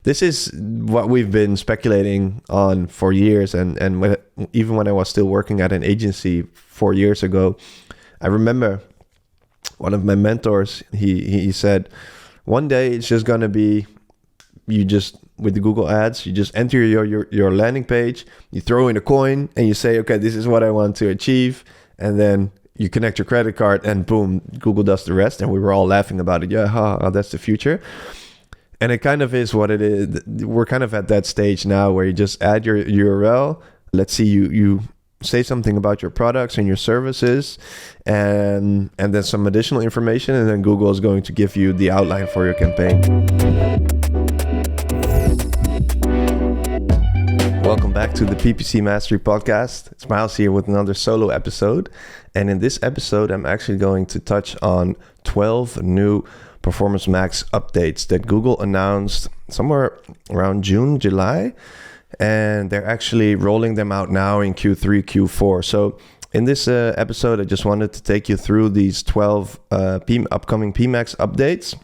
This is what we've been speculating on for years. Even when I was still working at an agency 4 years ago, I remember one of my mentors, he said, one day it's just going to be, with the Google ads, you just enter your landing page, you throw in a coin and you say, okay, this is what I want to achieve. And then you connect your credit card and boom, Google does the rest. And we were all laughing about it. Yeah, that's the future. And it kind of is what it is. We're kind of at that stage now where you just add your URL. Let's see, you say something about your products and your services and then some additional information. And then Google is going to give you the outline for your campaign. Welcome back to the PPC Mastery Podcast. It's Miles here with another solo episode. And in this episode, I'm actually going to touch on 12 new Performance Max updates that Google announced somewhere around June, July. And they're actually rolling them out now in Q3, Q4. So in this episode, I just wanted to take you through these 12 upcoming pMax updates.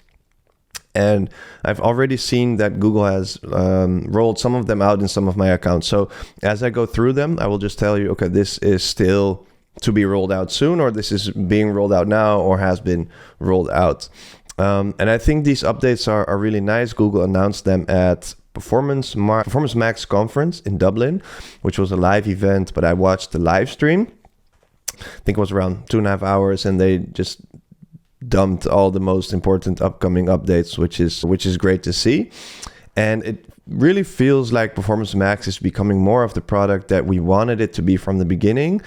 And I've already seen that Google has rolled some of them out in some of my accounts. So as I go through them, I will just tell you, okay, this is still to be rolled out soon, or this is being rolled out now or has been rolled out. And I think these updates are really nice. Google announced them at Performance Max conference in Dublin, which was a live event, but I watched the live stream. I think it was around 2.5 hours, and they just dumped all the most important upcoming updates, which is great to see. And it really feels like Performance Max is becoming more of the product that we wanted it to be from the beginning.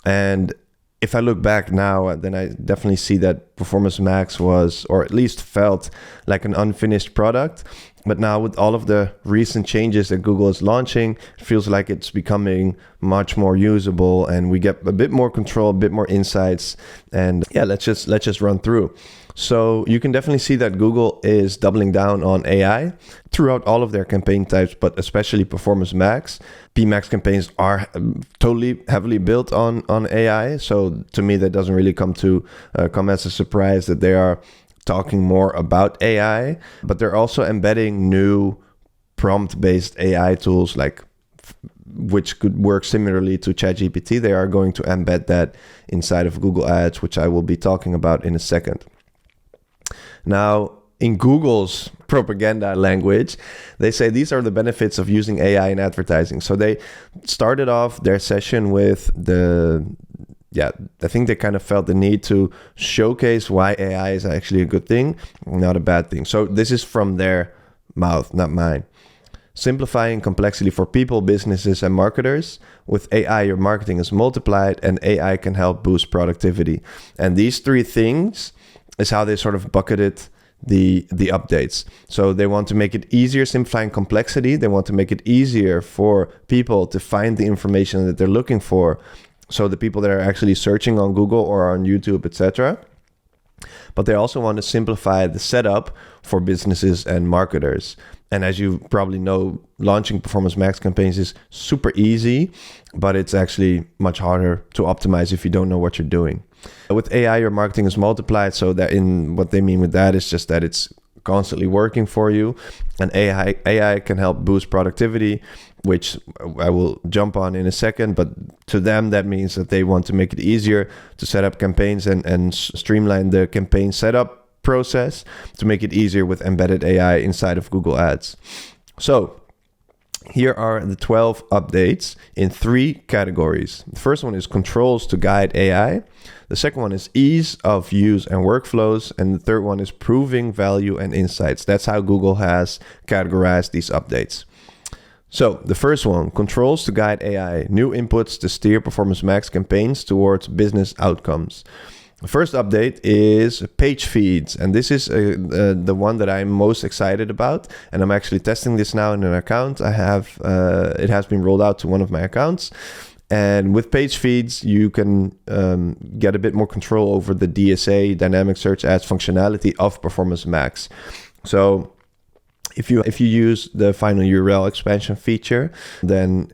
And if I look back now, then I definitely see that Performance Max was, or at least felt like an unfinished product. But now with all of the recent changes that Google is launching, it feels like it's becoming much more usable and we get a bit more control, a bit more insights. And yeah, let's just run through. So you can definitely see that Google is doubling down on AI throughout all of their campaign types, but especially Performance Max. pMax campaigns are totally heavily built on AI. So to me, that doesn't really come as a surprise that they are talking more about AI, but they're also embedding new prompt-based AI tools which could work similarly to ChatGPT. They are going to embed that inside of Google Ads, which I will be talking about in a second. Now, in Google's propaganda language, they say these are the benefits of using AI in advertising. So they started off their session with I think they kind of felt the need to showcase why AI is actually a good thing, not a bad thing. So this is from their mouth, not mine. Simplifying complexity for people, businesses, and marketers. With AI, your marketing is multiplied and AI can help boost productivity. And these three things is how they sort of bucketed the updates. So they want to make it easier, simplifying complexity. They want to make it easier for people to find the information that they're looking for. So the people that are actually searching on Google or on YouTube, etc. But they also want to simplify the setup for businesses and marketers. And as you probably know, launching Performance Max campaigns is super easy, but it's actually much harder to optimize if you don't know what you're doing. With AI, your marketing is multiplied. So that what they mean with that is just that it's constantly working for you. And AI can help boost productivity, which I will jump on in a second. But to them, that means that they want to make it easier to set up campaigns and streamline the campaign setup process to make it easier with embedded AI inside of Google Ads. So here are the 12 updates in 3 categories. The first one is controls to guide AI. The second one is ease of use and workflows. And the third one is proving value and insights. That's how Google has categorized these updates. So the first one, controls to guide AI, new inputs to steer Performance Max campaigns towards business outcomes. The first update is page feeds, and this is the one that I'm most excited about, and I'm actually testing this now in an account. It has been rolled out to one of my accounts, and with page feeds, you can get a bit more control over the DSA, Dynamic Search Ads functionality of Performance Max. So if you use the final URL expansion feature, then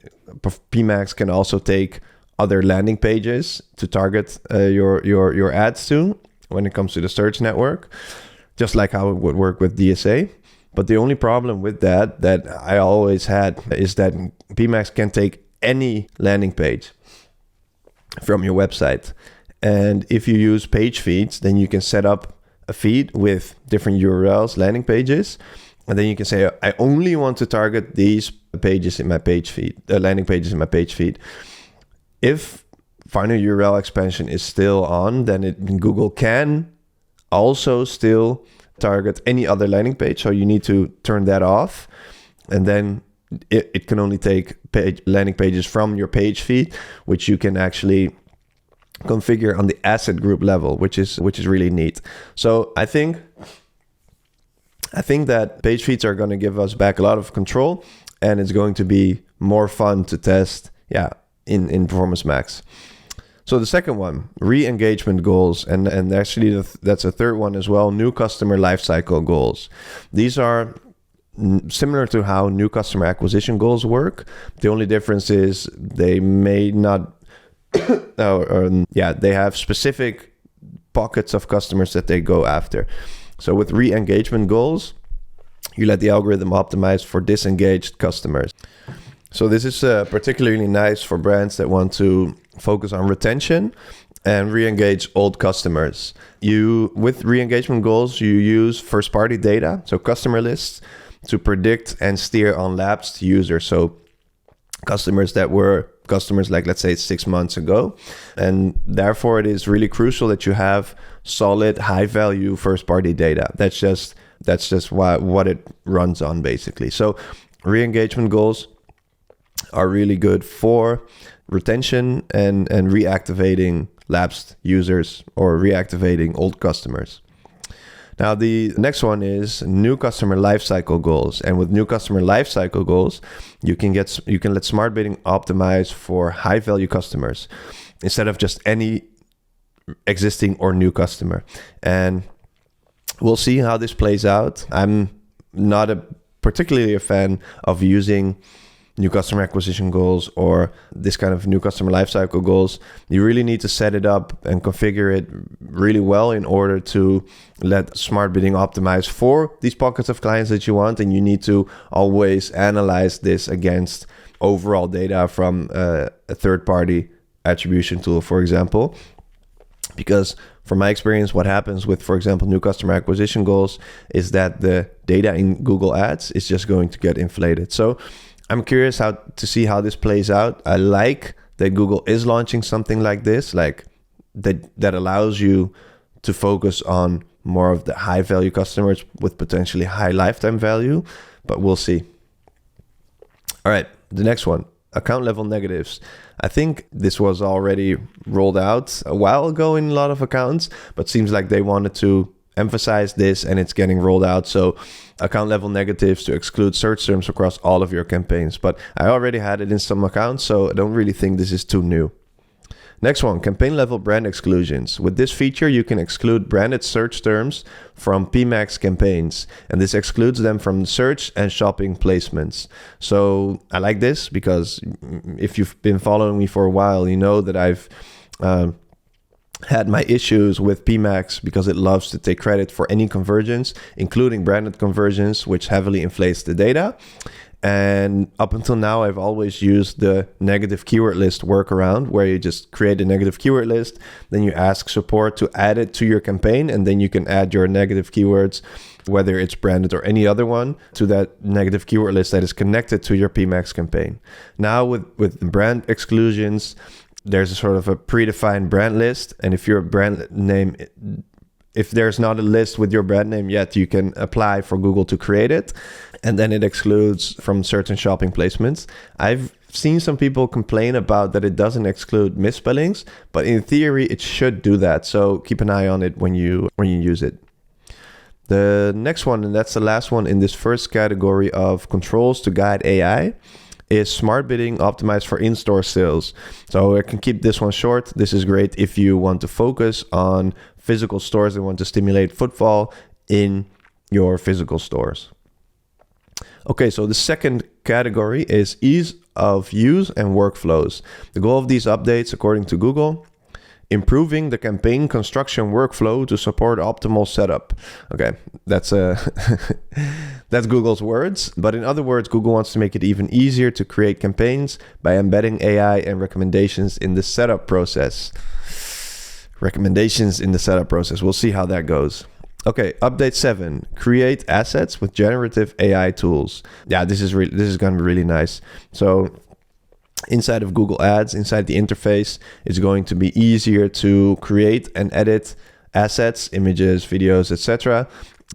pMax can also take other landing pages to target your ads to when it comes to the search network, just like how it would work with DSA. But the only problem with that I always had is that pMax can take any landing page from your website. And if you use page feeds, then you can set up a feed with different URLs, landing pages. And then you can say, I only want to target these pages in my page feed, landing pages in my page feed. If final URL expansion is still on, then Google can also still target any other landing page. So you need to turn that off. And then it can only take landing pages from your page feed, which you can actually configure on the asset group level, which is really neat. So I think that page feeds are going to give us back a lot of control, and it's going to be more fun to test in Performance Max. So the second one, re-engagement goals, and actually that's a third one as well, new customer lifecycle goals. These are similar to how new customer acquisition goals work. The only difference is they may not, they have specific pockets of customers that they go after. So with re-engagement goals, you let the algorithm optimize for disengaged customers. So this is particularly nice for brands that want to focus on retention and re-engage old customers. With re-engagement goals, you use first-party data, so customer lists, to predict and steer on lapsed users. So customers that were customers like, let's say, 6 months ago. And therefore, it is really crucial that you have solid, high-value first-party data. That's just what it runs on, basically. So re-engagement goals are really good for retention and reactivating lapsed users or reactivating old customers. Now, the next one is new customer lifecycle goals. And with new customer lifecycle goals, you can let smart bidding optimize for high value customers instead of just any existing or new customer. And we'll see how this plays out. I'm not particularly a fan of using new customer acquisition goals or this kind of new customer lifecycle goals. You really need to set it up and configure it really well in order to let smart bidding optimize for these pockets of clients that you want. And you need to always analyze this against overall data from a third-party attribution tool, for example. Because from my experience, what happens with, for example, new customer acquisition goals is that the data in Google Ads is just going to get inflated. So I'm curious to see how this plays out. I like that Google is launching something like this, like that allows you to focus on more of the high value customers with potentially high lifetime value, but we'll see. All right, the next one, account level negatives. I think this was already rolled out a while ago in a lot of accounts, but seems like they wanted to emphasize this and it's getting rolled out. So account level negatives to exclude search terms across all of your campaigns. But I already had it in some accounts, so I don't really think this is too new. Next one, campaign level brand exclusions. With this feature, you can exclude branded search terms from pMax campaigns, and this excludes them from search and shopping placements. So I like this because if you've been following me for a while, you know that I've had my issues with pMax because it loves to take credit for any conversions, including branded conversions, which heavily inflates the data. And up until now, I've always used the negative keyword list workaround, where you just create a negative keyword list, then you ask support to add it to your campaign, and then you can add your negative keywords, whether it's branded or any other one, to that negative keyword list that is connected to your pMax campaign. Now with brand exclusions, there's a sort of a predefined brand list, and if your brand name, if there's not a list with your brand name yet, you can apply for Google to create it, and then it excludes from certain shopping placements. I've seen some people complain about that it doesn't exclude misspellings, but in theory it should do that. So keep an eye on it when you use it. The next one, and that's the last one in this first category of controls to guide AI, is smart bidding optimized for in-store sales. So I can keep this one short. This is great if you want to focus on physical stores and want to stimulate footfall in your physical stores. Okay, so the second category is ease of use and workflows. The goal of these updates, according to Google, improving the campaign construction workflow to support optimal setup. Okay, that's that's Google's words. But in other words, Google wants to make it even easier to create campaigns by embedding AI and recommendations in the setup process. Recommendations in the setup process. We'll see how that goes. Okay, update 7. Create assets with generative AI tools. Yeah, this is going to be really nice. So inside of Google Ads, inside the interface, it's going to be easier to create and edit assets, images, videos, etc.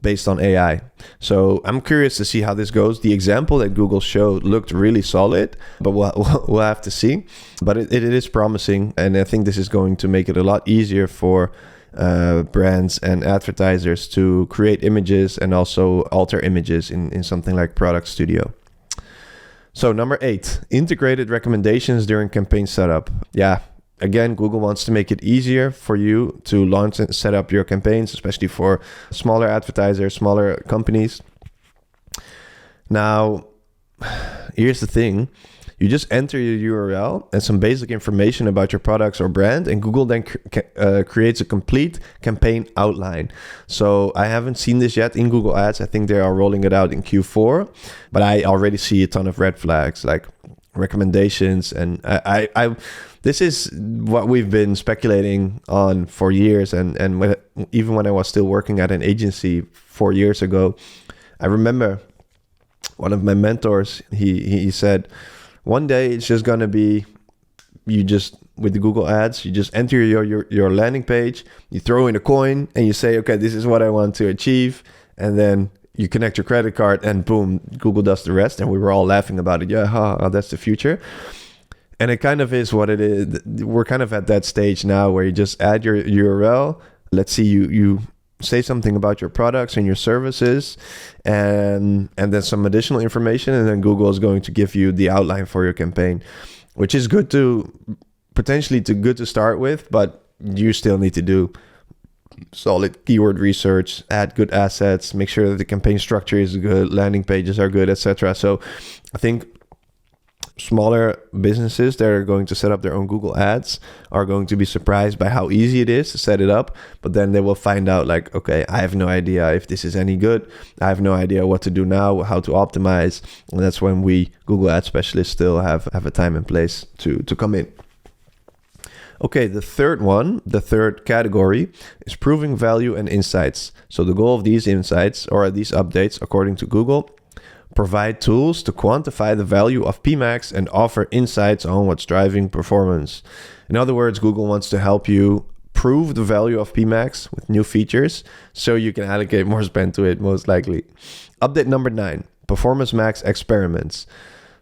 based on AI. So I'm curious to see how this goes. The example that Google showed looked really solid, but we'll have to see. But it is promising, and I think this is going to make it a lot easier for brands and advertisers to create images and also alter images in something like Product Studio. So number 8, integrated recommendations during campaign setup. Yeah, again, Google wants to make it easier for you to launch and set up your campaigns, especially for smaller advertisers, smaller companies. Now, here's the thing. You just enter your URL and some basic information about your products or brand, and Google then creates a complete campaign outline. So I haven't seen this yet in Google Ads. I think they are rolling it out in Q4, but I already see a ton of red flags like recommendations. And I this is what we've been speculating on for years. And even when I was still working at an agency 4 years ago, I remember one of my mentors, he said, one day it's just going to be, with the Google Ads, you just enter your landing page, you throw in a coin and you say, okay, this is what I want to achieve. And then you connect your credit card and boom, Google does the rest. And we were all laughing about it. Yeah, that's the future. And it kind of is what it is. We're kind of at that stage now where you just add your URL. Let's see, you say something about your products and your services, and then some additional information, and then Google is going to give you the outline for your campaign, which is good to start with, but you still need to do solid keyword research, add good assets, make sure that the campaign structure is good, landing pages are good, etc. So I think smaller businesses that are going to set up their own Google Ads are going to be surprised by how easy it is to set it up, but then they will find out like, okay, I have no idea if this is any good. I have no idea what to do now, how to optimize. And that's when we Google Ads specialists still have a time and place to come in. Okay, the third category is proving value and insights. So the goal of these insights or these updates, according to Google, provide tools to quantify the value of pMax and offer insights on what's driving performance. In other words, Google wants to help you prove the value of pMax with new features so you can allocate more spend to it, most likely. Update number 9, Performance Max experiments.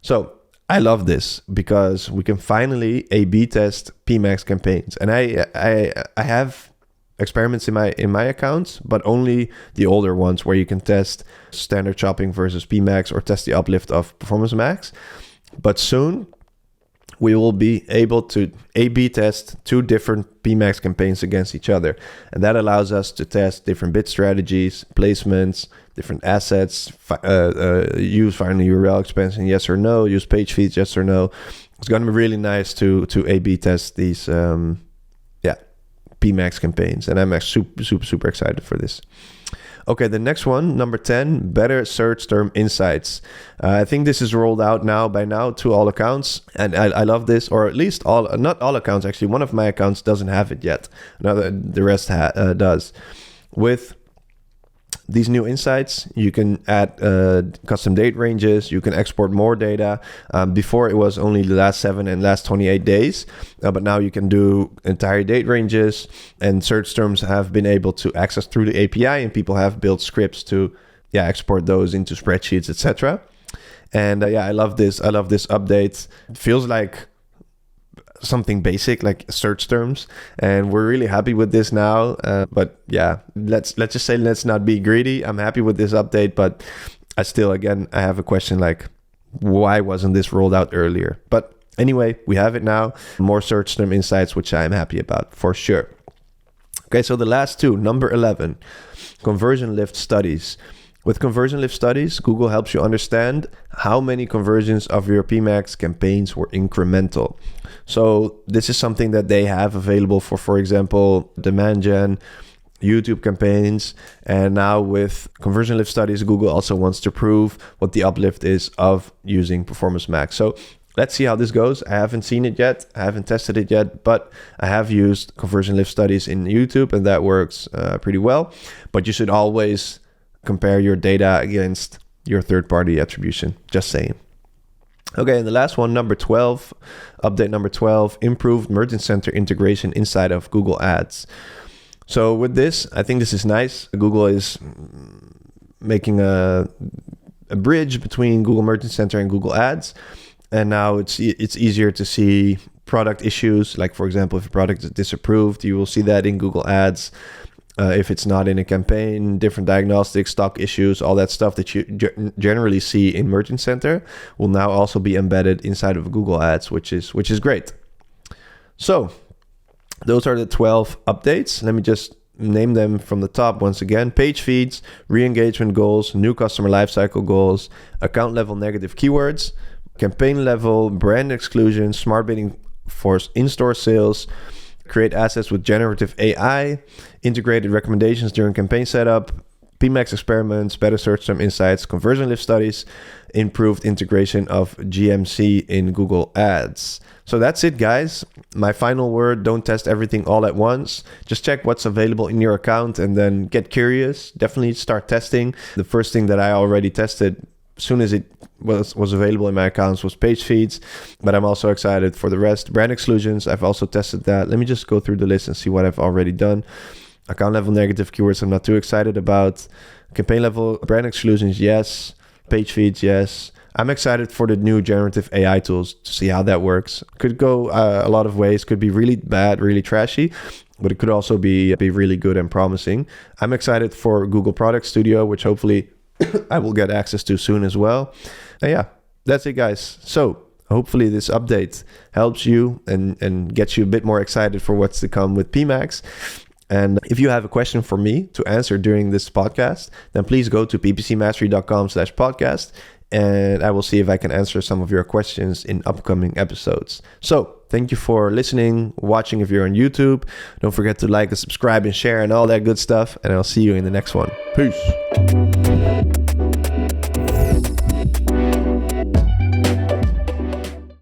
So I love this because we can finally A/B test pMax campaigns. And I have experiments in my accounts, but only the older ones where you can test standard shopping versus pMax or test the uplift of Performance Max. But soon we will be able to A/B test 2 different pMax campaigns against each other. And that allows us to test different bid strategies, placements, different assets, use final URL expansion, yes or no, use page feeds, yes or no. It's going to be really nice to A/B test these pMax campaigns, and I'm actually super excited for this. Okay, the next one, number 10, better search term insights. I think this is rolled out by now to all accounts, and I love this, or at least not all accounts actually. One of my accounts doesn't have it yet. The rest does. With these new insights, you can add custom date ranges. You can export more data. Before it was only the last 7 and last 28 days, but now you can do entire date ranges, and search terms have been able to access through the API, and people have built scripts to export those into spreadsheets, etc. And I love this. I love this update. It feels like something basic like search terms, and we're really happy with this now. But let's just say, let's not be greedy. I'm happy with this update, but I have a question like, why wasn't this rolled out earlier? But anyway, we have it now. More search term insights, which I'm happy about for sure. Okay, so the last 2, number 11, conversion lift studies. With conversion lift studies, Google helps you understand how many conversions of your PMax campaigns were incremental. So this is something that they have available for example, demand gen, YouTube campaigns. And now with conversion lift studies, Google also wants to prove what the uplift is of using Performance Max. So let's see how this goes. I haven't seen it yet. I haven't tested it yet, but I have used conversion lift studies in YouTube and that works pretty well. But you should always compare your data against your third-party attribution. Just saying. Okay, and the last one, number 12, update number 12, improved Merchant Center integration inside of Google Ads. So with this, I think this is nice. Google is making a bridge between Google Merchant Center and Google Ads. And now it's easier to see product issues. Like, for example, if a product is disapproved, you will see that in Google Ads. If it's not in a campaign, different diagnostics, stock issues, all that stuff that you generally see in Merchant Center will now also be embedded inside of Google Ads, which is great. So those are the 12 updates. Let me just name them from the top once again. Page feeds, re-engagement goals, new customer lifecycle goals, account level negative keywords, campaign level brand exclusion, smart bidding for in-store sales, create assets with generative AI, integrated recommendations during campaign setup, pMax experiments, better search term insights, conversion lift studies, improved integration of GMC in Google Ads. So that's it, guys. My final word, don't test everything all at once. Just check what's available in your account and then get curious. Definitely start testing. The first thing that I already tested as soon as it was available in my accounts was page feeds, but I'm also excited for the rest. Brand exclusions, I've also tested that. Let me just go through the list and see what I've already done. Account level negative keywords, I'm not too excited about. Campaign level brand exclusions, yes. Page feeds, yes. I'm excited for the new generative AI tools to see how that works. Could go a lot of ways. Could be really bad, really trashy, but it could also be really good and promising. I'm excited for Google Product Studio, which hopefully I will get access to soon as well. And yeah, that's it, guys. So hopefully this update helps you and gets you a bit more excited for what's to come with pMax. And if you have a question for me to answer during this podcast, then please go to ppcmastery.com/podcast and I will see if I can answer some of your questions in upcoming episodes. So thank you for listening, watching if you're on YouTube. Don't forget to like and subscribe and share and all that good stuff. And I'll see you in the next one. Peace.